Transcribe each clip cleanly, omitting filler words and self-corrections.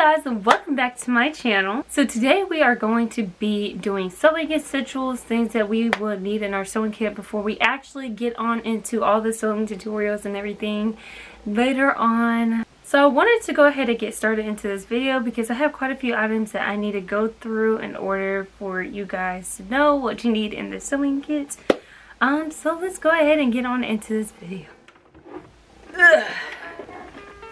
guys, and welcome back to my channel. So today we are going to be doing sewing essentials, things that we will need in our sewing kit before we actually get on into all the sewing tutorials and everything later on. So I wanted to go ahead and get started into this video because I have quite a few items that I need to go through in order for you guys to know what you need in the sewing kit. So let's go ahead and get on into this video.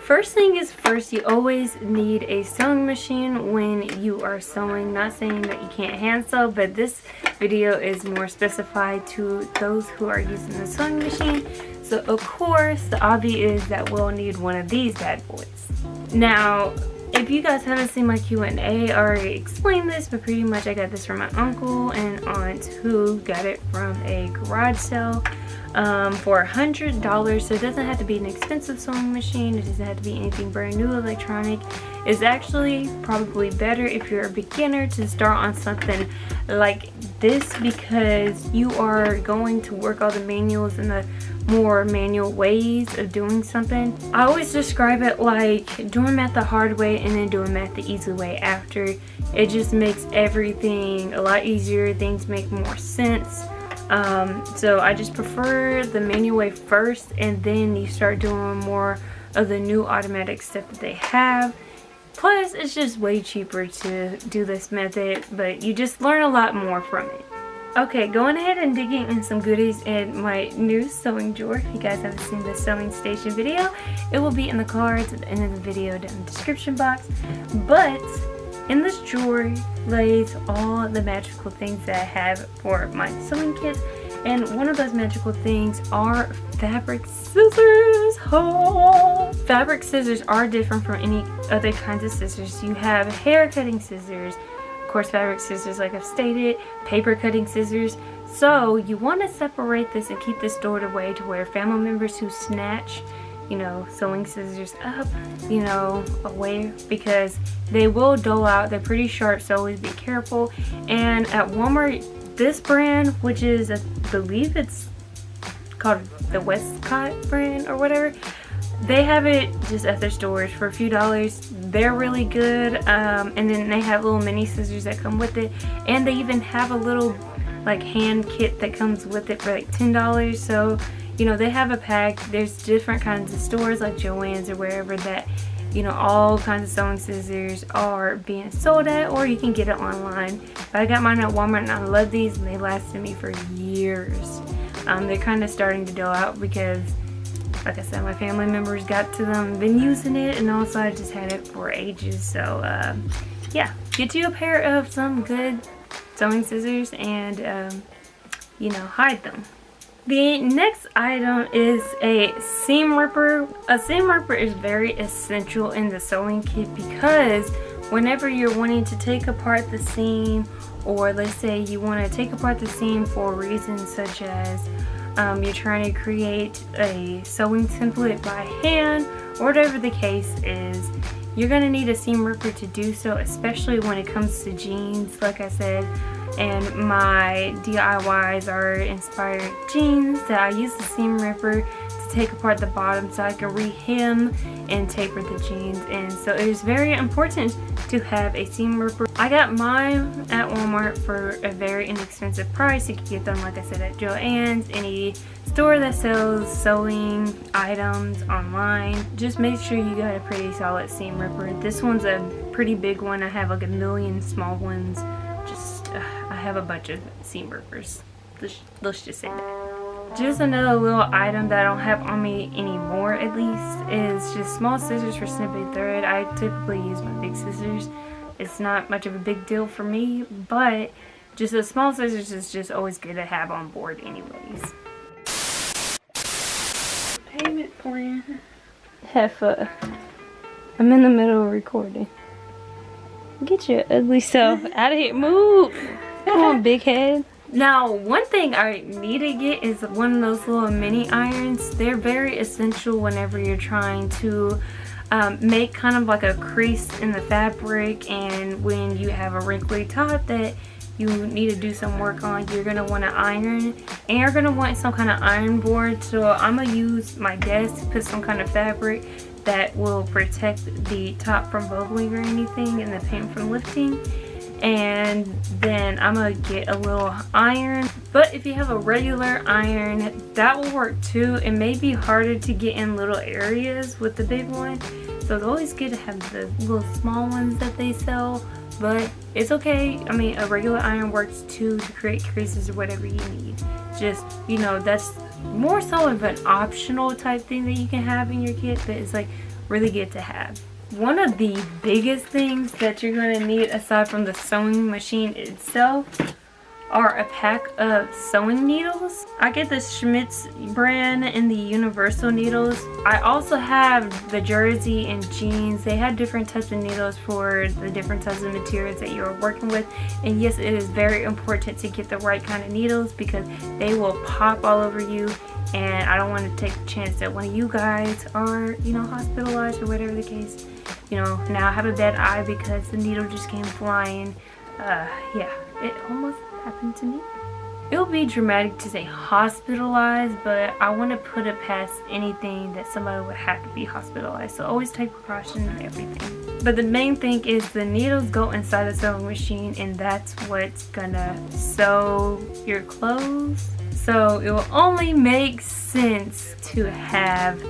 First thing is first, you always need a sewing machine when you are sewing. Not saying that you can't hand sew, but this video is more specified to those who are using the sewing machine. So of course, the obvious is that we'll need one of these bad boys. Now, if you guys haven't seen my Q&A, I already explained this, but pretty much I got this from my uncle and aunt who got it from a garage sale for $100. So it doesn't have to be an expensive sewing machine. It doesn't have to be anything brand new electronic. It's actually probably better if you're a beginner to start on something like this because you are going to work all the manuals and the more manual ways of doing something. I always describe it like doing math the hard way and then doing math the easy way after. It just makes everything a lot easier. Things make more sense. So I just prefer the manual way first, and then you start doing more of the new automatic stuff that they have. Plus, it's just way cheaper to do this method, but you just learn a lot more from it. Okay, going ahead and digging in some goodies in my new sewing drawer. If you guys haven't seen the sewing station video, it will be in the cards at the end of the video down in the description box. But in this drawer lays all the magical things that I have for my sewing kit. And one of those magical things are fabric scissors. Oh. Fabric scissors are different from any other kinds of scissors. You have hair cutting scissors, of course fabric scissors like I've stated, paper cutting scissors. So you want to separate this and keep this stored away to where family members who snatch, you know, sewing scissors up, you know, away, because they will dull out. They're pretty sharp, so always be careful. And at Walmart, this brand, which is, I believe it's called the Westcott brand or whatever, they have it just at their stores for a few dollars. They're really good. And then they have little mini scissors that come with it, and they even have a little like hand kit that comes with it for like $10. So you know, they have a pack. There's different kinds of stores like Joann's or wherever that, you know, all kinds of sewing scissors are being sold at, or you can get it online. But I got mine at Walmart and I love these, and they lasted me for years. They're kind of starting to dull out because, like I said, my family members got to them, been using it, and also I just had it for ages. So yeah, get you a pair of some good sewing scissors and you know, hide them. The next item is a seam ripper. A seam ripper is very essential in the sewing kit because whenever you're wanting to take apart the seam, or let's say you want to take apart the seam for reasons such as you're trying to create a sewing template by hand, or whatever the case is, you're going to need a seam ripper to do so, especially when it comes to jeans, like I said. And my DIYs are inspired jeans that I use the seam ripper to take apart the bottom so I can rehem and taper the jeans. And so it is very important to have a seam ripper. I got mine at Walmart for a very inexpensive price. You can get them, like I said, at Joann's, any store that sells sewing items online. Just make sure you got a pretty solid seam ripper. This one's a pretty big one. I have like a million small ones. I have a bunch of seam rippers. Let's just say that. Just another little item that I don't have on me anymore, at least, is just small scissors for snipping thread. I typically use my big scissors. It's not much of a big deal for me, but just the small scissors is just always good to have on board anyways. Payment plan. Have fun. I'm in the middle of recording. Get your ugly self out of here. Move. Come on, big head. Now, one thing I need to get is one of those little mini irons. They're very essential whenever you're trying to make kind of like a crease in the fabric, and when you have a wrinkly top that you need to do some work on, you're going to want to iron, and you're going to want some kind of iron board. So I'm going to use my desk to put some kind of fabric that will protect the top from bubbling or anything and the paint from lifting. And then I'm gonna get a little iron, but if you have a regular iron, that will work too. It may be harder to get in little areas with the big one, so it's always good to have the little small ones that they sell, but it's okay. I mean, a regular iron works too to create creases or whatever you need. Just, you know, that's more so of an optional type thing that you can have in your kit, but it's like really good to have. One of the biggest things that you're going to need aside from the sewing machine itself are a pack of sewing needles. I get the Schmidt's brand and the universal needles. I also have the jersey and jeans. They have different types of needles for the different types of materials that you're working with. And yes, it is very important to get the right kind of needles because they will pop all over you. And I don't want to take the chance that one of you guys are, you know, hospitalized or whatever the case. You know, now I have a bad eye because the needle just came flying. Yeah, it almost happened to me. It would be dramatic to say hospitalized, but I want to put it past anything that somebody would have to be hospitalized. So always take precaution and everything. But the main thing is the needles go inside the sewing machine, and that's what's gonna sew your clothes. So it will only make sense to have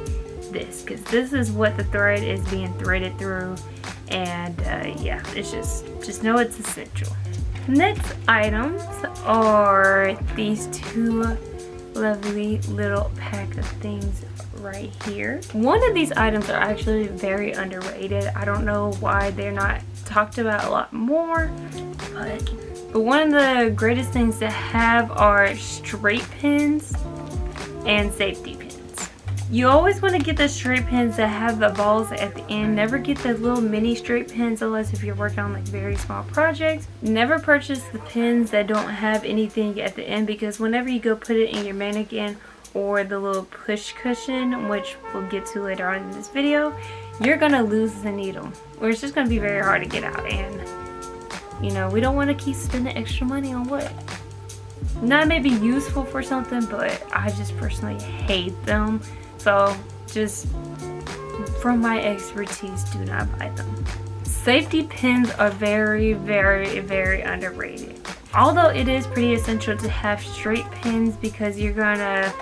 this, because this is what the thread is being threaded through. And yeah, it's just know it's essential. Next items are these two lovely little pack of things right here. One of these items are actually very underrated. I don't know why they're not talked about a lot more, but one of the greatest things to have are straight pins and safety pins. You always want to get the straight pins that have the balls at the end. Never get the little mini straight pins unless if you're working on like very small projects. Never purchase the pins that don't have anything at the end, because whenever you go put it in your mannequin or the little push cushion, which we'll get to later on in this video, you're going to lose the needle, or it's just going to be very hard to get out. And you know, we don't want to keep spending extra money on what not maybe useful for something, but I just personally hate them. So just from my expertise, do not buy them. Safety pins are very, very, very underrated. Although it is pretty essential to have straight pins, because you're gonna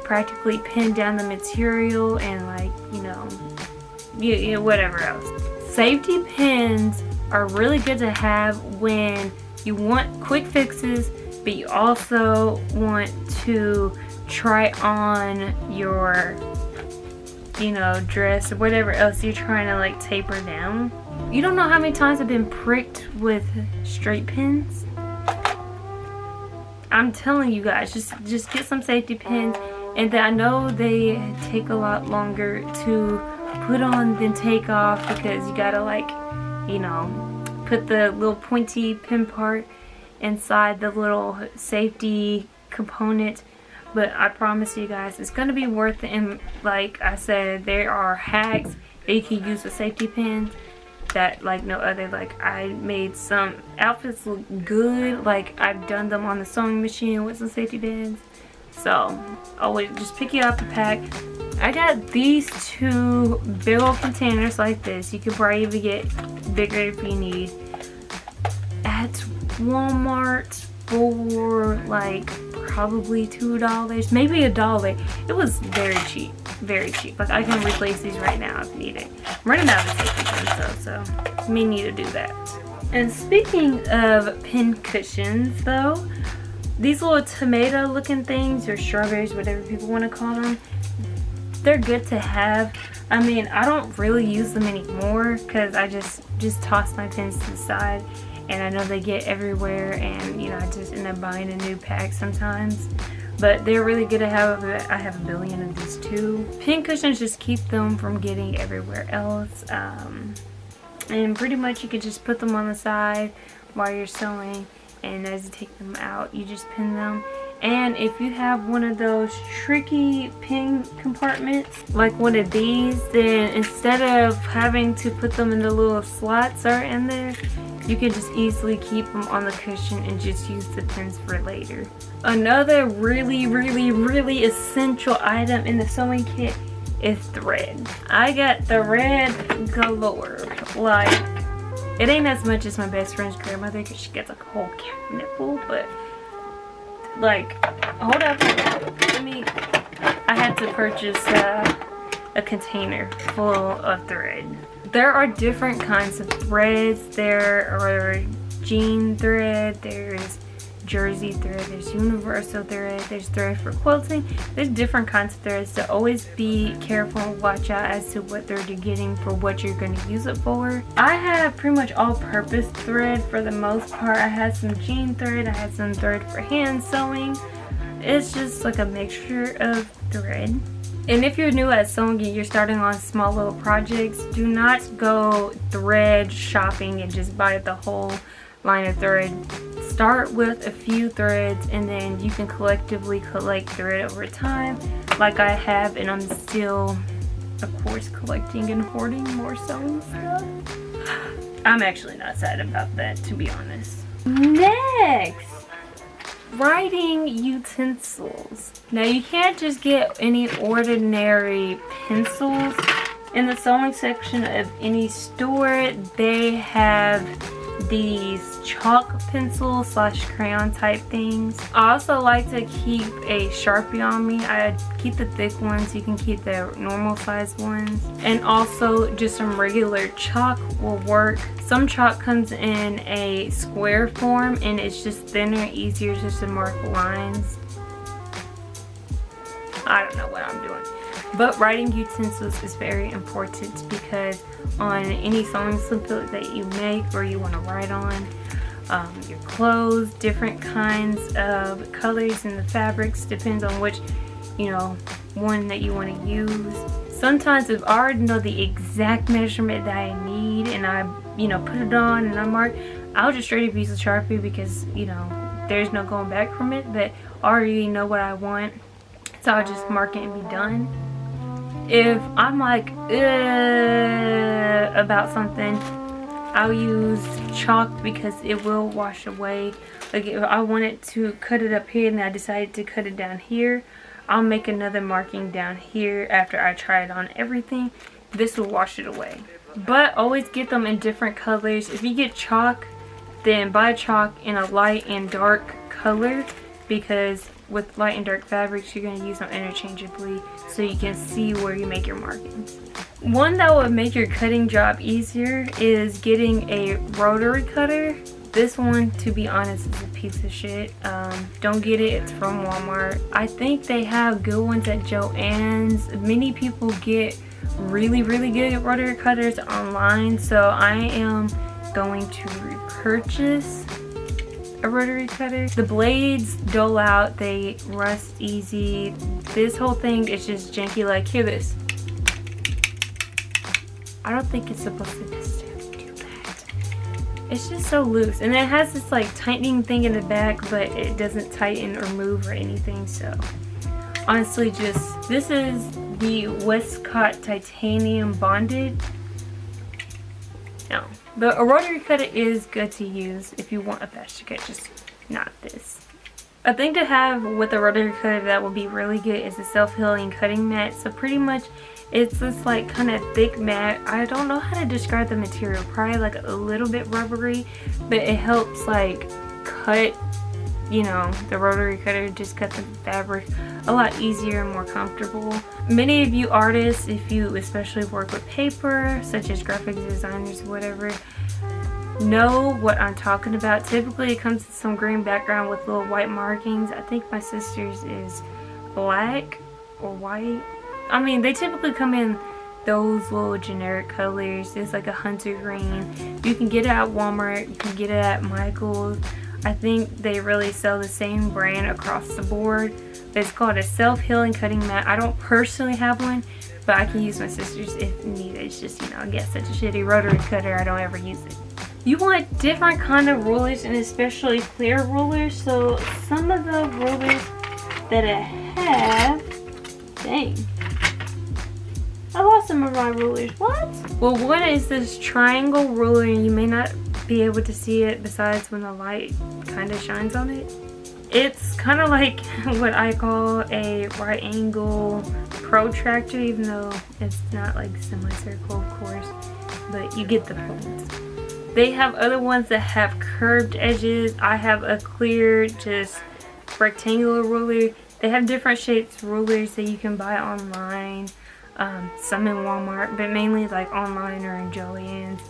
practically pin down the material and like, you know, whatever else. Safety pins are really good to have when you want quick fixes, but you also want to try on your, you know, dress or whatever else you're trying to like taper down. You don't know how many times I've been pricked with straight pins. I'm telling you guys, just get some safety pins. And I know they take a lot longer to put on than take off, because you gotta like, you know, put the little pointy pin part inside the little safety component. But I promise you guys, it's gonna be worth it. And like I said, there are hacks that you can use with safety pins that like no other. Like I made some outfits look good, like I've done them on the sewing machine with some safety pins. So always just pick you up a pack. I got these two big old containers like this. You can probably even get bigger if you need, at Walmart for like probably $2, maybe $1. It was very cheap, very cheap. Like I can replace these right now if needed. I'm running out of safety pins though, so may need to do that. And speaking of pin cushions though, these little tomato looking things, or strawberries, whatever people want to call them, they're good to have. I mean, I don't really use them anymore because I just toss my pins to the side. And I know they get everywhere, and you know, I just end up buying a new pack sometimes. But they're really good to have. I have a billion of these too. Pin cushions just keep them from getting everywhere else. And pretty much you can just put them on the side while you're sewing, and as you take them out, you just pin them. And if you have one of those tricky pin compartments, like one of these, then instead of having to put them in the little slots that are in there, you can just easily keep them on the cushion and just use the pins for later. Another really essential item in the sewing kit is thread. I got thread galore. Like, it ain't as much as my best friend's grandmother because she gets like a whole cabinet full, but like, hold up, I had to purchase a container full of thread. There are different kinds of threads. There are jean thread, there's jersey thread, there's universal thread, there's thread for quilting. There's different kinds of threads, so always be careful and watch out as to what thread you're getting for what you're going to use it for. I have pretty much all-purpose thread for the most part. I had some jean thread, I had some thread for hand sewing. It's just like a mixture of thread. And if you're new at sewing and you're starting on small little projects, do not go thread shopping and just buy the whole line of thread. Start with a few threads and then you can collectively collect thread over time, like I have, and I'm still, of course, collecting and hoarding more sewing stuff. I'm actually not sad about that, to be honest. Next, writing utensils. Now you can't just get any ordinary pencils. In the sewing section of any store, they have these chalk pencil slash crayon type things. I also like to keep a Sharpie on me. I keep the thick ones, you can keep the normal size ones, and also just some regular chalk will work. Some chalk comes in a square form and it's just thinner, easier just to mark lines. I don't know what I'm doing. But writing utensils is very important because on any sewing slip that you make or you want to write on, your clothes, different kinds of colors in the fabrics, depends on which, one that you want to use. Sometimes if I already know the exact measurement that I need and I, put it on and I mark, I'll just straight up use a Sharpie because, there's no going back from it, but I already know what I want. So I'll just mark it and be done. If I'm like, about something, I'll use chalk because it will wash away. Like if I wanted to cut it up here and I decided to cut it down here, I'll make another marking down here after I try it on everything. This will wash it away. But always get them in different colors. If you get chalk, then buy chalk in a light and dark color, because with light and dark fabrics you're going to use them interchangeably so you can see where you make your markings. One that would make your cutting job easier is getting a rotary cutter. This one, to be honest, is a piece of shit. Don't get it, it's from Walmart. I think they have good ones at Joann's. Many people get really good rotary cutters online, so I am going to repurchase a rotary cutter. The blades dull out, they rust easy. This whole thing is just janky. Like, hear this. I don't think it's supposed to necessarily do that. It's just so loose, and it has this like tightening thing in the back, but it doesn't tighten or move or anything. So honestly, just, this is the Westcott titanium bonded. No, but a rotary cutter is good to use if you want a faster cut, just not this. A thing to have with a rotary cutter that will be really good is a self-healing cutting mat. So pretty much it's this like kind of thick mat. I don't know how to describe the material, probably like a little bit rubbery, but it helps like cut, the rotary cutter, just cut the fabric a lot easier and more comfortable. Many of you artists, if you especially work with paper, such as graphic designers or whatever, know what I'm talking about. Typically it comes with some green background with little white markings. I think my sister's is black or white. I mean, they typically come in those little generic colors. It's like a hunter green. You can get it at Walmart, you can get it at Michael's. I think they really sell the same brand across the board. It's called a self-healing cutting mat. I don't personally have one, but I can use my sister's if needed. It's just, I get such a shitty rotary cutter, I don't ever use it. You want different kind of rulers, and especially clear rulers. So some of the rulers that I have, dang, I lost some of my rulers. What? Well, one is this triangle ruler, and you may not be able to see it besides when the light kind of shines on it. It's kind of like what I call a right angle protractor, even though it's not like semicircle, of course, but you get the point. They have other ones that have curved edges. I have a clear, just rectangular ruler. They have different shapes rulers that you can buy online, some in Walmart, but mainly like online or in Joann's,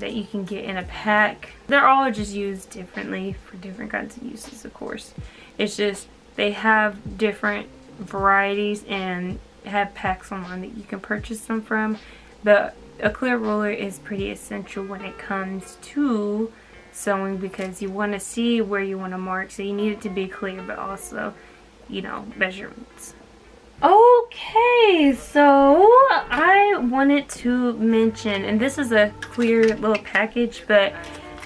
that you can get in a pack. They're all just used differently for different kinds of uses, of course. It's just they have different varieties and have packs online that you can purchase them from. But a clear ruler is pretty essential when it comes to sewing, because you want to see where you want to mark, so you need it to be clear, but also, you know, measurements. Okay, so I wanted to mention, and this is a clear little package, but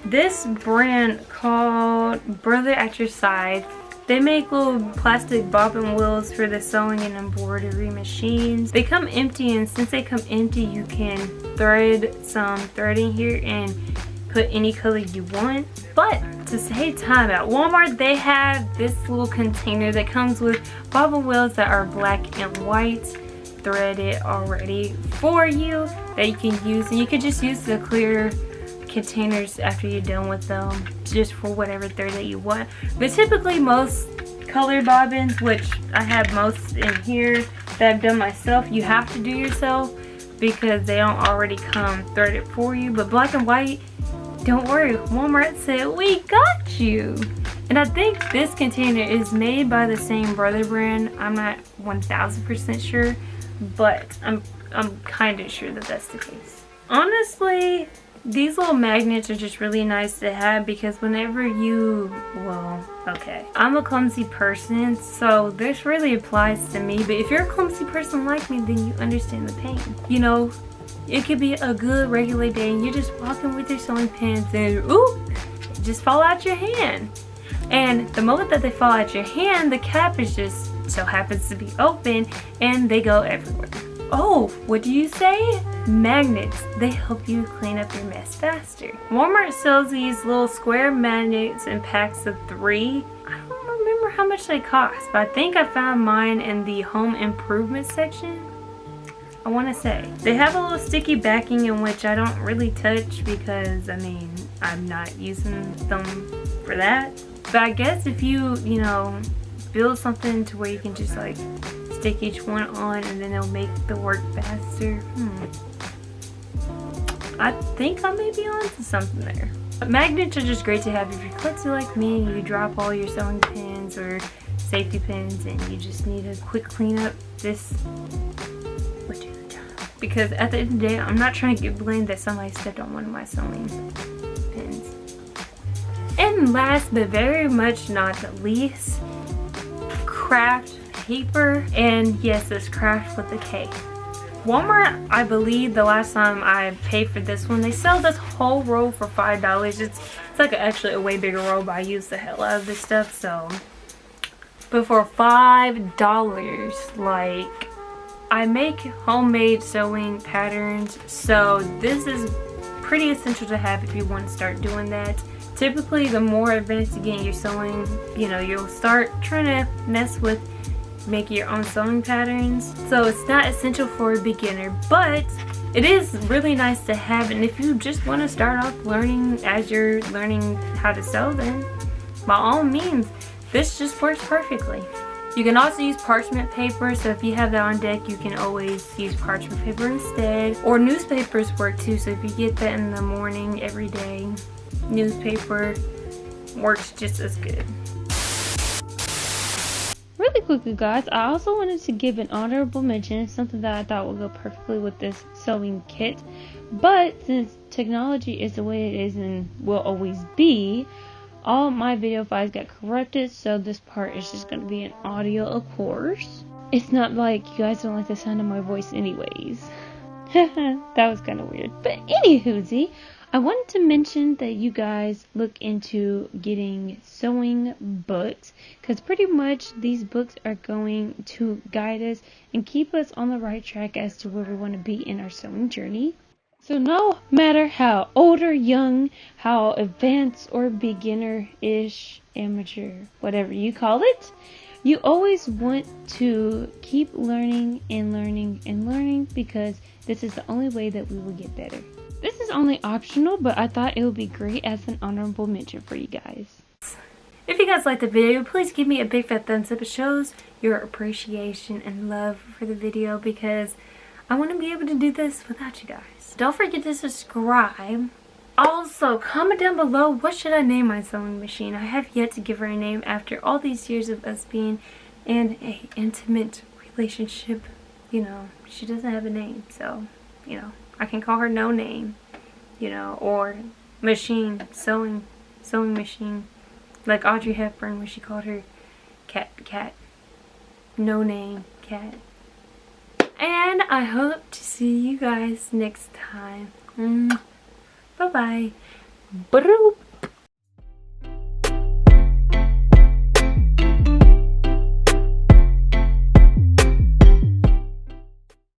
this brand called Brother at Your Side, they make little plastic bobbin wheels for the sewing and embroidery machines. They come empty, and since they come empty, you can thread some thread in here and put any color you want. But to save time, at Walmart they have this little container that comes with bobbin wheels that are black and white, threaded already for you, that you can use. And you can just use the clear containers after you're done with them, just for whatever thread that you want. But typically most colored bobbins, which I have most in here that I've done myself, you have to do yourself because they don't already come threaded for you. But black and white, don't worry, Walmart said we got you. And I think this container is made by the same Brother brand. I'm not 1000% sure, but I'm kind of sure that that's the case. Honestly, these little magnets are just really nice to have, because whenever you, well, okay, I'm a clumsy person, so this really applies to me. But if you're a clumsy person like me, then you understand the pain. You know, it could be a good regular day and you're just walking with your sewing pins and ooh, just fall out your hand. And the moment that they fall out your hand, the cap is just so happens to be open and they go everywhere. Oh, what do you say? Magnets. They help you clean up your mess faster. Walmart sells these little square magnets in packs of 3. I don't remember how much they cost, but I think I found mine in the home improvement section. I want to say they have a little sticky backing, in which I don't really touch because, I mean, I'm not using them for that. But I guess if you know, build something to where you can just like stick each one on and then it'll make the work faster. I think I may be onto something there. But magnets are just great to have if you're klutzy like me and you drop all your sewing pins or safety pins and you just need a quick cleanup. This would do the job. Because at the end of the day, I'm not trying to get blamed that somebody stepped on one of my sewing pins. And last but very much not the least, KRAFT paper. And yes, it's KRAFT with a K. Walmart, I believe the last time I paid for this one, they sell this whole roll for $5. It's like actually a way bigger roll, but I use the hell out of this stuff, so. But for $5, like, I make homemade sewing patterns, so this is pretty essential to have if you want to start doing that. Typically, the more advanced you get in your sewing, you know, you'll start trying to mess with making your own sewing patterns. So it's not essential for a beginner, but it is really nice to have. And if you just want to start off learning as you're learning how to sew, then by all means, this just works perfectly. You can also use parchment paper, so if you have that on deck, you can always use parchment paper instead. Or newspapers work too, so if you get that in the morning every day, newspaper works just as good. Really quickly, guys, I also wanted to give an honorable mention, something that I thought would go perfectly with this sewing kit. But since technology is the way it is and will always be, all my video files got corrupted, so this part is just going to be an audio, of course. It's not like you guys don't like the sound of my voice anyways. That was kind of weird. But anywhoosie, I wanted to mention that you guys look into getting sewing books, because pretty much these books are going to guide us and keep us on the right track as to where we want to be in our sewing journey. So no matter how old or young, how advanced or beginner-ish, amateur, whatever you call it, you always want to keep learning and learning and learning, because this is the only way that we will get better. This is only optional, but I thought it would be great as an honorable mention for you guys. If you guys liked the video, please give me a big fat thumbs up. It shows your appreciation and love for the video, because I want to be able to do this without you guys. Don't forget to subscribe. Also, comment down below, what should I name my sewing machine? I have yet to give her a name after all these years of us being in an intimate relationship. You know, she doesn't have a name, so, you know, I can call her No Name, you know, or machine, sewing machine, like Audrey Hepburn when she called her cat, No Name cat. And I hope to see you guys next time. Bye-bye.